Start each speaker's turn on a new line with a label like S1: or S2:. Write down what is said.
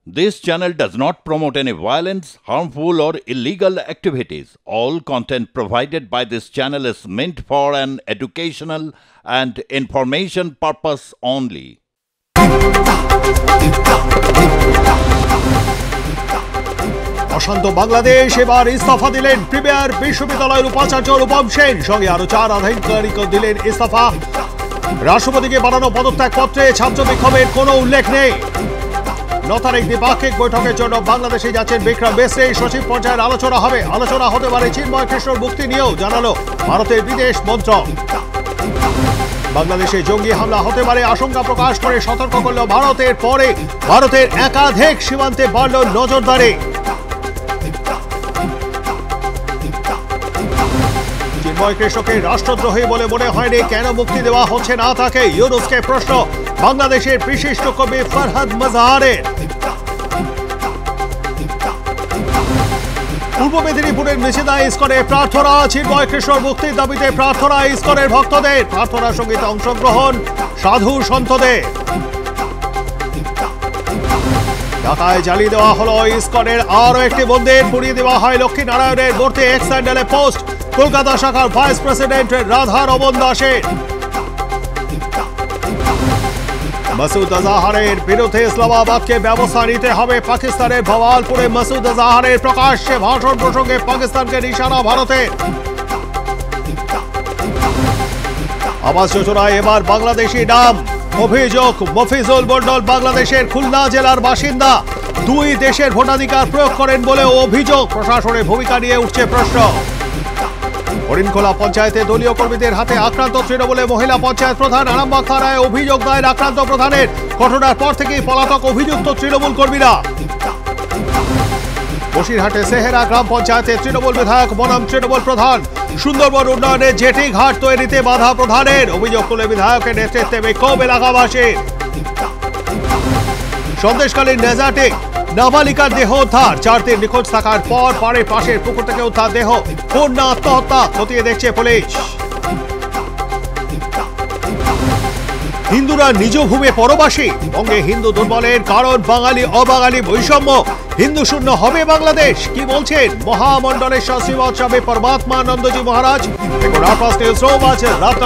S1: This channel does not promote any violence, harmful, or illegal activities. All content provided by this channel is meant for an educational and information purpose only.
S2: অশান্ত বাংলাদেশ এবার ইস্তফা দিলেন premier বিশ্ববিদ্যালয়ের উপাচার্য রূপম সেন, সঙ্গে আরো 4 আধিকারিকও দিলেন ইস্তফা। রাষ্ট্রপতিকে বানানো পদত্যাগপত্রে ছাত্র বিক্ষোভের কোনো উল্লেখ নেই। 9 তারিখ দ্বিপাক্ষিক বৈঠকের জন্য বাংলাদেশে যাচ্ছেন বিক্রম মিশ্রি। সচিব পর্যায়ের আলোচনা হতে পারে চিন্ময় কৃষ্ণর মুক্তি নিয়েও জানালো ভারতের বিদেশ মন্ত্রক। বাংলাদেশে জঙ্গি হামলা হতে পারে আশঙ্কা প্রকাশ করে সতর্ক করল ভারতের পরে ভারতের একাধিক সীমান্তে বাড়ল নজরদারি। চিন্ময় কৃষ্ণকে রাষ্ট্রদ্রোহী বলে মনে হয়নি, কেন মুক্তি দেওয়া হচ্ছে না তাকে? ইউনুসকে প্রশ্ন বাংলাদেশের বিশিষ্ট কবি ফরহাদ মজহারের। পূর্ব মেদিনীপুরের মিছিলা ইসকনে প্রার্থনা, চিন্ময় কৃষ্ণর মুক্তির দাবিতে প্রার্থনা ইসকনের ভক্তদের। প্রার্থনা সঙ্গীতে অংশগ্রহণ সাধু সন্তদের। ঢাকায় জ্বালিয়ে দেওয়া হলো ইসকনের আরো একটি মন্দির, পুড়িয়ে দেওয়া হয় লক্ষ্মীনারায়ণের মূর্তি। এক্স হ্যান্ডেলে পোস্ট কলকাতা শাখার ভাইস প্রেসিডেন্ট রাধা রমন দাসের। মাসুদ আজহারের বিরুদ্ধে ইসলামাবাদকে ব্যবস্থা নিতে হবে পাকিস্তানের। ভাওয়ালপুরে মাসুদ আজহারের প্রকাশ্যে ভাষণ প্রসঙ্গে পাকিস্তানকে নিশানা ভারতের। আবাস যোজনায় এবার বাংলাদেশি নাম, অভিযোগ মফিজুল মন্ডল বাংলাদেশের খুলনা জেলার বাসিন্দা। 2 দেশের ভোটাধিকার প্রয়োগ করেন বলে অভিযোগ, প্রশাসনের ভূমিকা নিয়ে উঠছে প্রশ্ন। হরিণখোলা পঞ্চায়েতে দলীয় কর্মীদের হাতে আক্রান্ত তৃণমূলের মহিলা পঞ্চায়েত প্রধান। আরামবাগ থানায় অভিযোগ দায়ের আক্রান্ত প্রধানের। ঘটনার পর থেকেই পলাতক অভিযুক্ত তৃণমূল কর্মীরা। বসিরহাটে সেহেরা গ্রাম পঞ্চায়েতে তৃণমূল বিধায়ক বনাম তৃণমূল প্রধান। সুন্দরবন উন্নয়নে জেটি ঘাট তৈরিতে বাধা প্রধানের, অভিযোগ তুলে বিধায়কের নেতৃত্বে বিক্ষোভ এলাকাবাসীর। সন্দেশকালীন ডেজার্টে নাবালিকার দেহ উদ্ধার। 4 দিন নিখোঁজ থাকার পর পাশের পুকুর থেকে উদ্ধার দেহ। কোন না আত্মহত্যা খতিয়ে দেখছে পুলিশ। হিন্দুরা নিজ ভূমে পরবাসী, বঙ্গে হিন্দু দুর্বলের কারণ বাঙালি অবাঙালি বৈষম্য। হিন্দু শূন্য হবে বাংলাদেশ, কি বলছেন মহামণ্ডলেশ্বর শ্রীমৎ স্বামী পরমাত্মানন্দজি মহারাজ? রাত